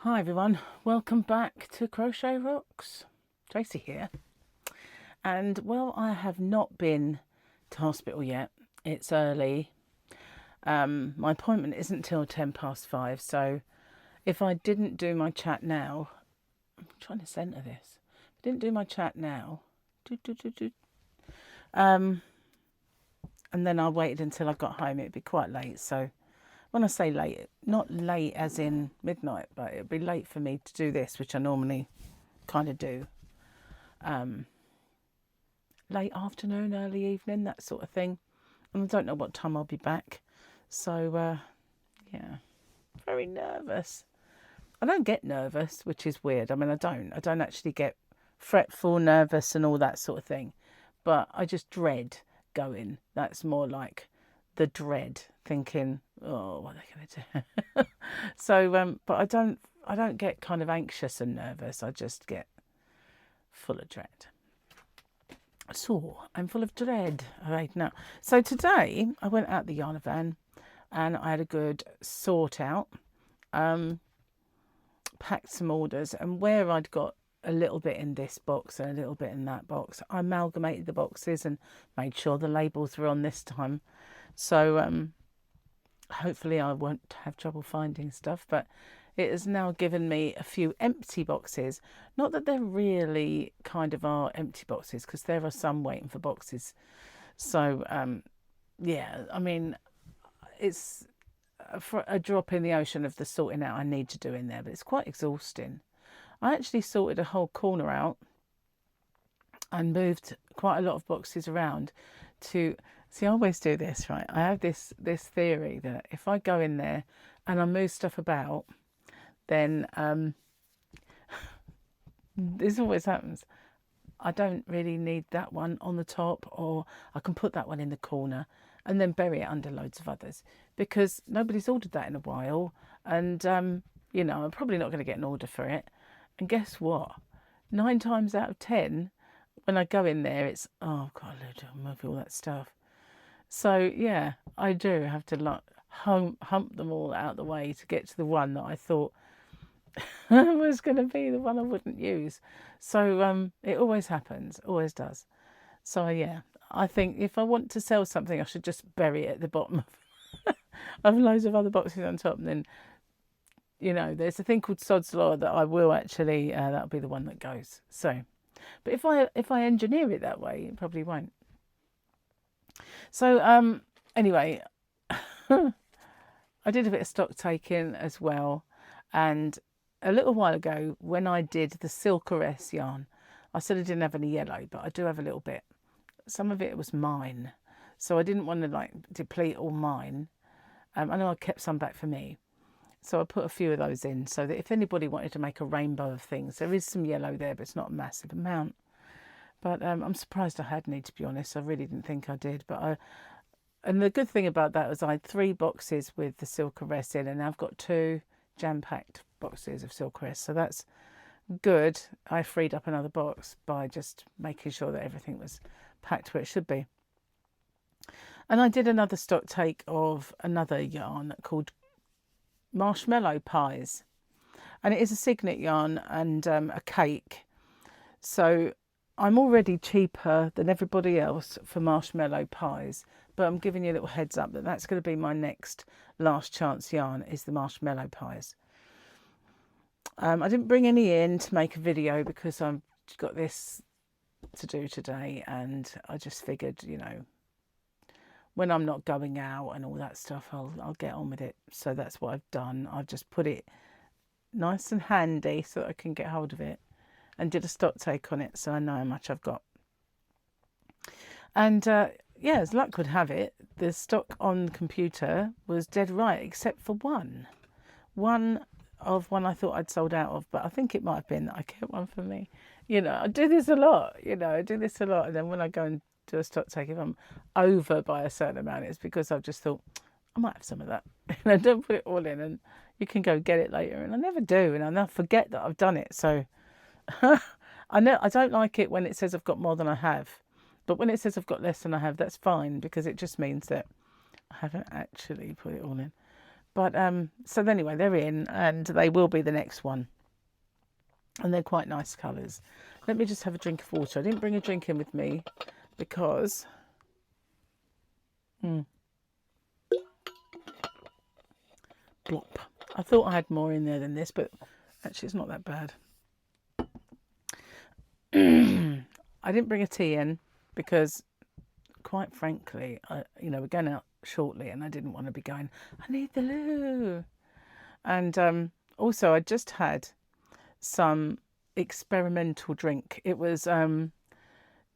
Hi everyone, welcome back to Crochet Rocks. Tracy here. And well, I have not been to hospital yet. It's early. My appointment isn't till 5:10, so if I didn't do my chat now, I'm trying to centre this. If I didn't do my chat now, and then I waited until I got home, it'd be quite late. So when I say late, not late as in midnight, but it'd be late for me to do this, which I normally kind of do. Late afternoon, early evening, that sort of thing. And I don't know what time I'll be back. So, yeah, very nervous. I don't get nervous, which is weird. I mean, I don't actually get fretful, nervous and all that sort of thing. But I just dread going. That's more like the dread, thinking, oh, what are they going to do? So, but I don't get kind of anxious and nervous. I just get full of dread. So I'm full of dread right now. So today I went out the yarn van and I had a good sort out, packed some orders, and where I'd got a little bit in this box and a little bit in that box, I amalgamated the boxes and made sure the labels were on this time. So hopefully I won't have trouble finding stuff, but it has now given me a few empty boxes. Not that they're really kind of are empty boxes, because there are some waiting for boxes. So, yeah, I mean, it's for a drop in the ocean of the sorting out I need to do in there, but it's quite exhausting. I actually sorted a whole corner out and moved quite a lot of boxes around to... See, I always do this, right? I have this theory that if I go in there and I move stuff about, then this always happens. I don't really need that one on the top, or I can put that one in the corner and then bury it under loads of others, because nobody's ordered that in a while, and you know, I'm probably not going to get an order for it. And guess what? 9 times out of 10, when I go in there, it's, oh God, I'll move all that stuff. So yeah, I do have to like hump them all out of the way to get to the one that I thought was going to be the one I wouldn't use. So it always happens, always does. So yeah, I think if I want to sell something, I should just bury it at the bottom of loads of other boxes on top, and then, you know, there's a thing called Sod's Law that I will actually, that'll be the one that goes. So, but if I engineer it that way, it probably won't. So anyway, I did a bit of stock taking as well, and a little while ago when I did the Silkeress yarn, I said I didn't have any yellow, but I do have a little bit. Some of it was mine, so I didn't want to like deplete all mine. I know I kept some back for me, so I put a few of those in so that if anybody wanted to make a rainbow of things, there is some yellow there, but it's not a massive amount. But I'm surprised I had any, to be honest. I really didn't think I did. But and the good thing about that was I had 3 boxes with the Silkeress in, and I've got 2 jam-packed boxes of Silkeress. So that's good. I freed up another box by just making sure that everything was packed where it should be. And I did another stock take of another yarn called Marshmallow Pies. And it is a signet yarn and a cake. So I'm already cheaper than everybody else for marshmallow pies, but I'm giving you a little heads up that that's going to be my next last chance yarn, is the marshmallow pies. I didn't bring any in to make a video because I've got this to do today, and I just figured, you know, when I'm not going out and all that stuff, I'll get on with it. So that's what I've done. I've just put it nice and handy so that I can get hold of it, and did a stock take on it so I know how much I've got. And yeah, as luck would have it, the stock on the computer was dead right, except for one I thought I'd sold out of, but I think it might have been that I kept one for me. You know, I do this a lot, and then when I go and do a stock take, if I'm over by a certain amount, it's because I've just thought, I might have some of that. And I don't put it all in, and you can go get it later, and I never do, and I forget that I've done it. So I know I don't like it when it says I've got more than I have, but when it says I've got less than I have, that's fine, because it just means that I haven't actually put it all in. But so anyway, they're in, and they will be the next one. And they're quite nice colours. Let me just have a drink of water. I didn't bring a drink in with me because blop. I thought I had more in there than this, but actually it's not that bad. I didn't bring a tea in because, quite frankly, we're going out shortly and I didn't want to be going, I need the loo. And also I just had some experimental drink. It was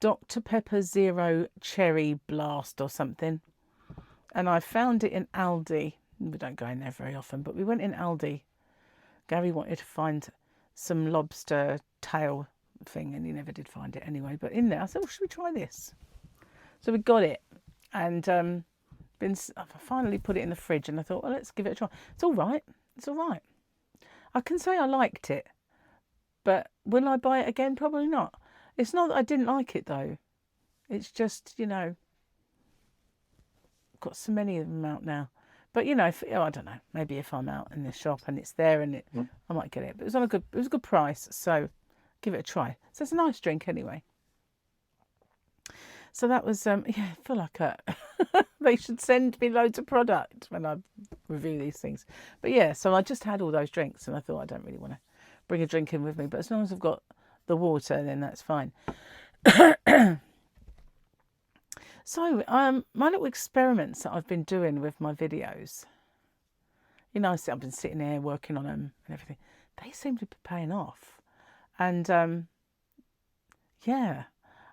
Dr. Pepper Zero Cherry Blast or something. And I found it in Aldi. We don't go in there very often, but we went in Aldi. Gary wanted to find some lobster tail thing and he never did find it anyway. But in there, I said, well, should we try this? So we got it and I finally put it in the fridge and I thought, well, let's give it a try. It's all right. It's all right. I can say I liked it, but will I buy it again? Probably not. It's not that I didn't like it though. It's just, got so many of them out now. But I don't know. Maybe if I'm out in the shop and it's there and I might get it. But it was a good price, so give it a try. So it's a nice drink anyway. So that was I feel like they should send me loads of product when I review these things. But yeah, so I just had all those drinks and I thought I don't really want to bring a drink in with me. But as long as I've got the water, then that's fine. So, my little experiments that I've been doing with my videos, I've been sitting there working on them and everything. They seem to be paying off. And, yeah,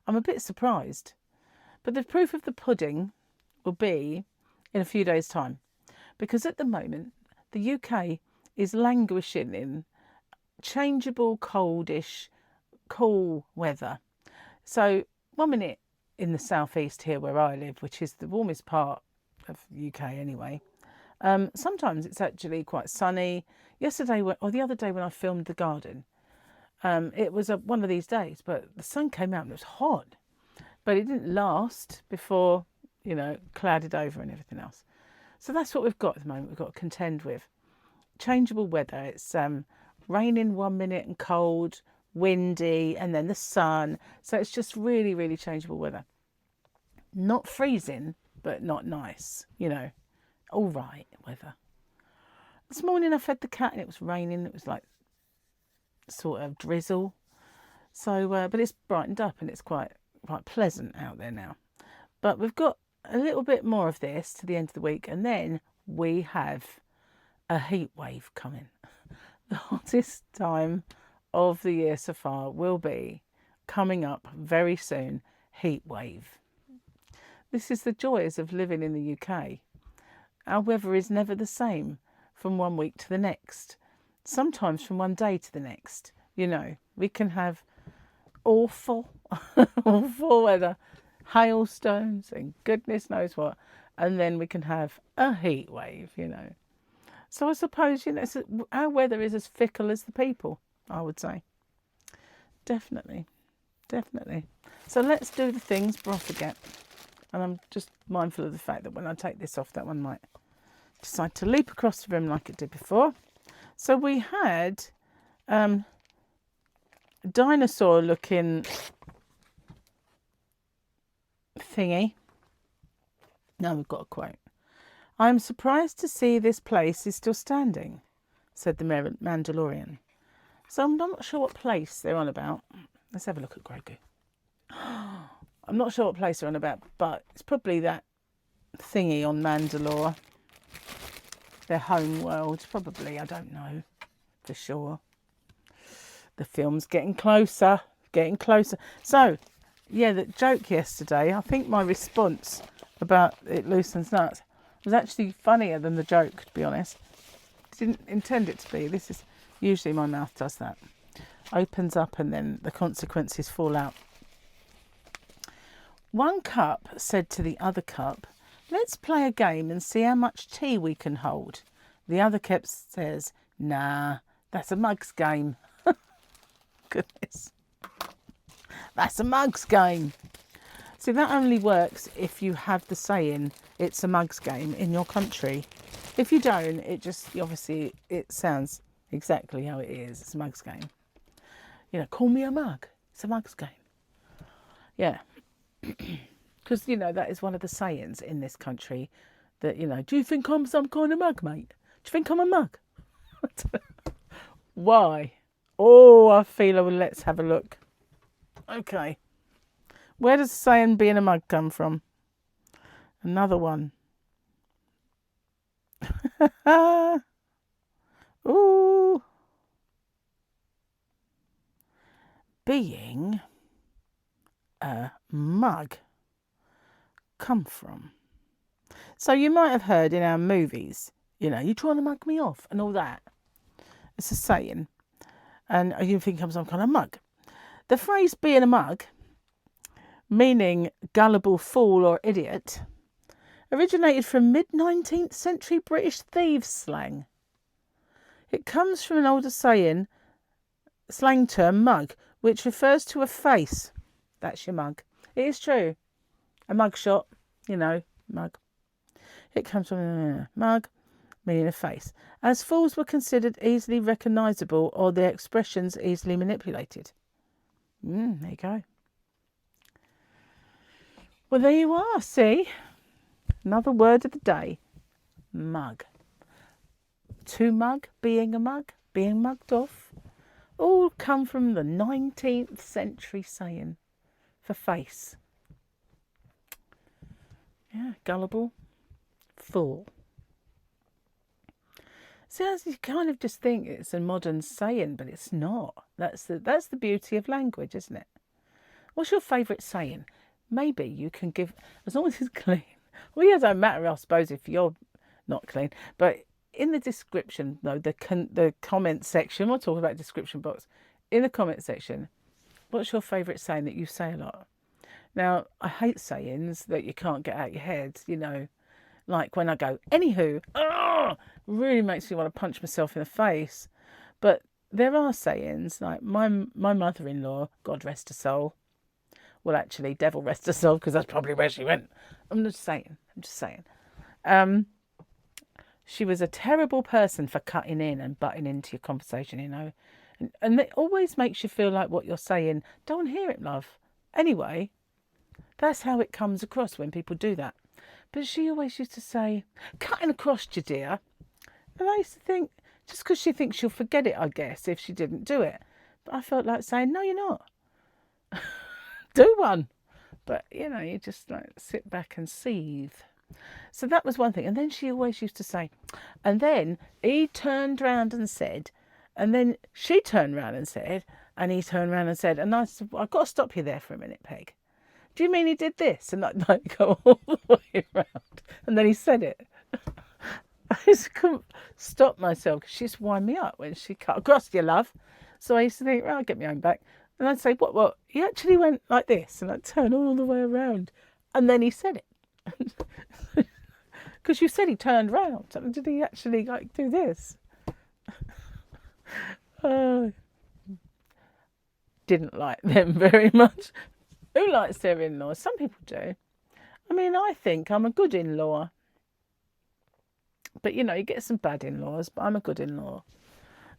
I'm a bit surprised. But the proof of the pudding will be in a few days' time. Because at the moment, the UK is languishing in changeable, coldish, cool weather. So, 1 minute, in the southeast here where I live, which is the warmest part of the UK anyway, sometimes it's actually quite sunny. The other day when I filmed the garden, it was one of these days, but the sun came out and it was hot, but it didn't last before, clouded over and everything else. So that's what we've got at the moment. We've got to contend with changeable weather. It's raining 1 minute and cold, windy, and then the sun. So it's just really, really changeable weather. Not freezing, but not nice, all right weather. This morning I fed the cat and it was raining. It was like sort of drizzle. So, but it's brightened up and it's quite pleasant out there now. But we've got a little bit more of this to the end of the week, and then we have a heat wave coming. The hottest time of the year so far will be coming up very soon. Heat wave. This is the joys of living in the UK. Our weather is never the same from 1 week to the next. Sometimes from one day to the next. We can have awful weather, hailstones and goodness knows what, and then we can have a heat wave. So I suppose our weather is as fickle as the people, I would say. Definitely. So let's do the things before I forget. And I'm just mindful of the fact that when I take this off, that one might decide to leap across the room like it did before. So we had a dinosaur looking thingy. Now we've got a quote. I am surprised to see this place is still standing, said the Mandalorian. So I'm not sure what place they're on about. Let's have a look at Grogu. I'm not sure what place they're on about, but it's probably that thingy on Mandalore. Their home world, probably. I don't know for sure. The film's getting closer. So, yeah, the joke yesterday, I think my response about it loosens nuts was actually funnier than the joke, to be honest. Didn't intend it to be. This is usually my mouth does that. Opens up and then the consequences fall out. One cup said to the other cup, let's play a game and see how much tea we can hold. The other cup says, nah, that's a mug's game. Goodness. That's a mug's game. See, that only works if you have the saying, it's a mug's game in your country. If you don't, it just, obviously, it sounds exactly how it is. It's a mugs game. You know, call me a mug. It's a mugs game. Yeah. Because, you know, that is one of the sayings in this country that, you know, do you think I'm some kind of mug, mate? Do you think I'm a mug? Why? Oh, I feel, let's have a look. Okay. Where does the saying being a mug come from? Another one. Ooh. Being a mug come from. So you might have heard in our movies, you know, you trying to mug me off and all that. It's a saying. And you think I'm some kind of mug. The phrase being a mug, meaning gullible fool or idiot, originated from mid-19th century British thieves' slang. It comes from an older saying, slang term mug, which refers to a face. That's your mug. It is true. A mug shot, you know, mug. It comes from a mug, meaning a face. As fools were considered easily recognisable or their expressions easily manipulated. There you go. Well, there you are, see? Another word of the day. Mug. To mug, being a mug, being mugged off. All come from the 19th century saying for face. Yeah, gullible, fool. So you kind of just think it's a modern saying, but it's not. That's the beauty of language, isn't it? What's your favourite saying? Maybe you can give, as long as it's clean. Well, yeah, it don't matter, I suppose, if you're not clean. But in the description, no, the comment section, we'll talk about description box. In the comment section, what's your favourite saying that you say a lot? Now, I hate sayings that you can't get out your head, you know. Like when I go, anywho, really makes me want to punch myself in the face. But there are sayings, like my mother-in-law, God rest her soul. Well, actually, devil rest her soul, because that's probably where she went. I'm just saying. She was a terrible person for cutting in and butting into your conversation, you know. And it always makes you feel like what you're saying, don't hear it, love. Anyway, that's how it comes across when people do that. But she always used to say, cutting across you, dear. And I used to think, just because she thinks she'll forget it, I guess, if she didn't do it. But I felt like saying, no, you're not. Do one. But, you know, you just like sit back and seethe. So that was one thing. And then she always used to say, and then he turned round and said, and then she turned round and said, and he turned round and said, and I said, well, I've got to stop you there for a minute, Peg. Do you mean he did this? And like go all the way around. And then he said it. I just couldn't stop myself because she used to wind me up when she cut across your love. So I used to think, well, I'll get my own back. And I'd say, what? He actually went like this. And I'd turn all the way around. And then he said it. Because you said he turned round. So did he actually like do this? Didn't like them very much. Who likes their in-laws? Some people do. I mean, I think I'm a good in-law. But, you know, you get some bad in-laws, but I'm a good in-law.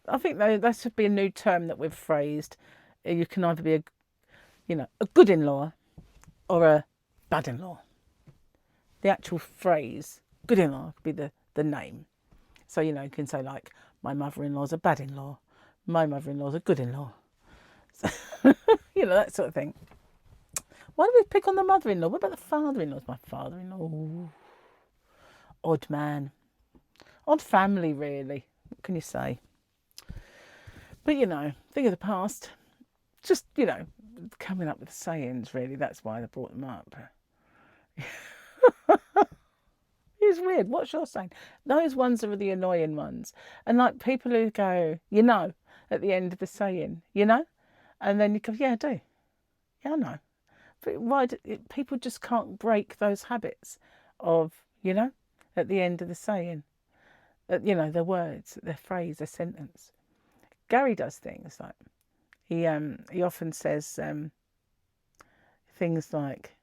I think that should be a new term that we've phrased. You can either be a good in-law or a bad in-law. The actual phrase, good in-law, could be the name. So, you know, you can say, like, my mother-in-law's a bad in-law. My mother-in-law's a good in-law. So, you know, that sort of thing. Why do we pick on the mother-in-law? What about the father-in-law? My father-in-law. Ooh. Odd man. Odd family, really. What can you say? But, you know, think of the past. Just, you know, coming up with sayings, really. That's why I brought them up. It's weird. What's your saying? Those ones are the annoying ones. And, like, people who go, you know, at the end of the saying, you know? And then you go, yeah, I do. Yeah, I know. But why people just can't break those habits of, you know, at the end of the saying, you know, the words, the phrase, the sentence. Gary does things like he often says things like,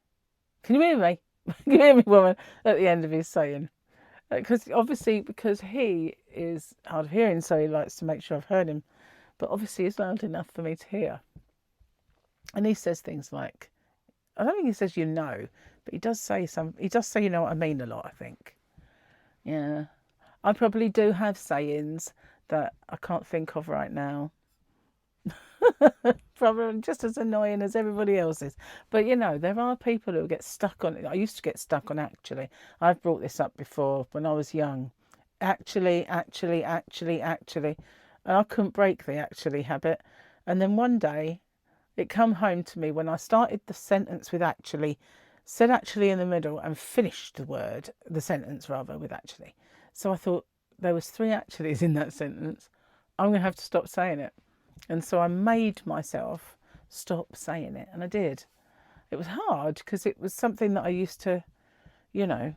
"Can you hear me? Can you hear me, woman?" at the end of his saying, Because obviously, because he is hard of hearing, so he likes to make sure I've heard him. But obviously, it's loud enough for me to hear. And he says things like, I don't think he says you know, but he does say you know what I mean a lot, I think. Yeah. I probably do have sayings that I can't think of right now. Probably just as annoying as everybody else's. But you know, there are people who get stuck on it. I used to get stuck on actually. I've brought this up before when I was young. Actually. And I couldn't break the actually habit. And then one day it come home to me when I started the sentence with actually, said actually in the middle and finished the sentence rather, with actually. So I thought there was 3 actuallys in that sentence. I'm going to have to stop saying it. And so I made myself stop saying it. And I did. It was hard because it was something that I used to, you know,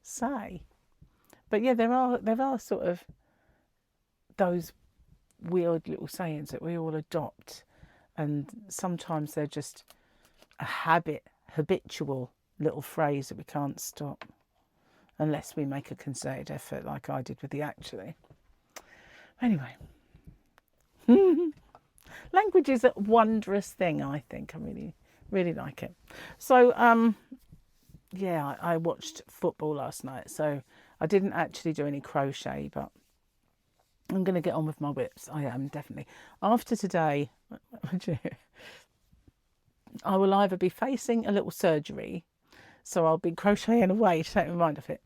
say. But yeah, there are sort of those weird little sayings that we all adopt. And sometimes they're just a habitual little phrase that we can't stop. Unless we make a concerted effort like I did with the actually. Anyway. Language is a wondrous thing, I think. I really, really like it. So, yeah, I watched football last night. So I didn't actually do any crochet, but I'm going to get on with my whips. I am, definitely. After today, I will either be facing a little surgery, so I'll be crocheting away to take my mind off it,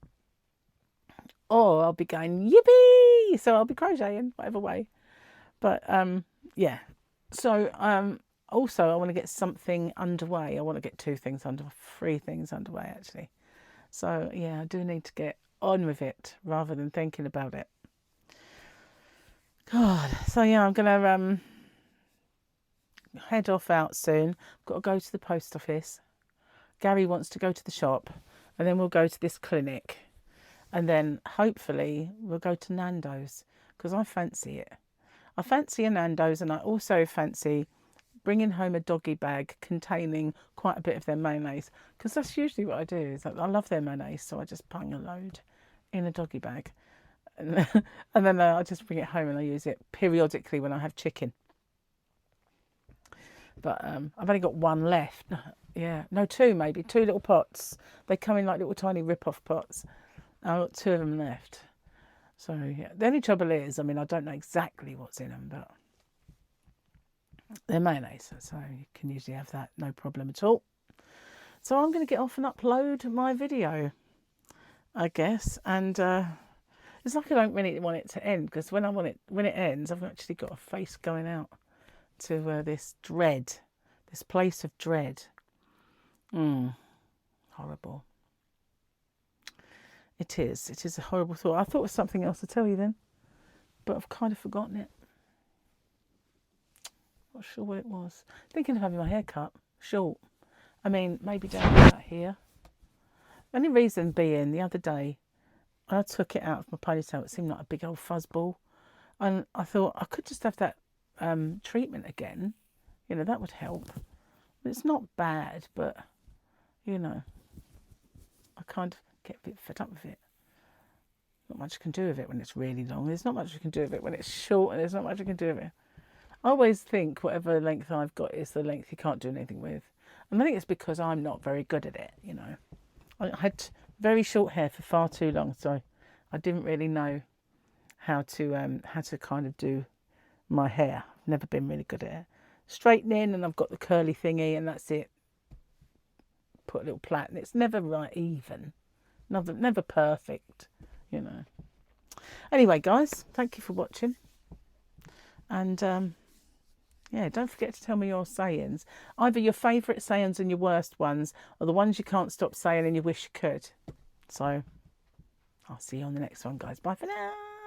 or I'll be going, yippee! So I'll be crocheting, whatever way. But, yeah. So, also, I want to get something underway. I want to get 3 things underway, actually. So, yeah, I do need to get on with it rather than thinking about it. God. So, yeah, I'm going to head off out soon. I've got to go to the post office. Gary wants to go to the shop. And then we'll go to this clinic. And then, hopefully, we'll go to Nando's. Because I fancy it. I fancy a Nando's, and I also fancy bringing home a doggy bag containing quite a bit of their mayonnaise, because that's usually what I do. Is I love their mayonnaise, so I just bung a load in a doggy bag, and then I just bring it home and I use it periodically when I have chicken. But I've only got 1 left. Yeah, no, 2 maybe, 2 little pots. They come in like little tiny rip-off pots. I've got 2 of them left. So, yeah, the only trouble is, I mean, I don't know exactly what's in them, but they're mayonnaise, so you can usually have that, no problem at all. So I'm going to get off and upload my video, I guess. And it's like I don't really want it to end, because when it ends, I've actually got a face going out to this place of dread. Horrible. It is a horrible thought. I thought it was something else to tell you then, but I've kind of forgotten it. Not sure what it was. Thinking of having my hair cut short. I mean, maybe down about here. Only reason being, the other day, I took it out of my ponytail. It seemed like a big old fuzzball. And I thought I could just have that treatment again. You know, that would help. It's not bad, but, you know, I kind of get a bit fed up with it. Not much you can do with it when it's really long. There's not much you can do with it when it's short, and there's not much you can do with it. I always think whatever length I've got is the length you can't do anything with. And I think it's because I'm not very good at it, you know. I had very short hair for far too long, so I didn't really know how to kind of do my hair. I've never been really good at it. Straightening, and I've got the curly thingy, and that's it. Put a little plait, and it's never right even. Never perfect, you know. Anyway, guys, thank you for watching. And yeah, don't forget to tell me your sayings. Either your favourite sayings and your worst ones, or the ones you can't stop saying and you wish you could. So I'll see you on the next one, guys. Bye for now.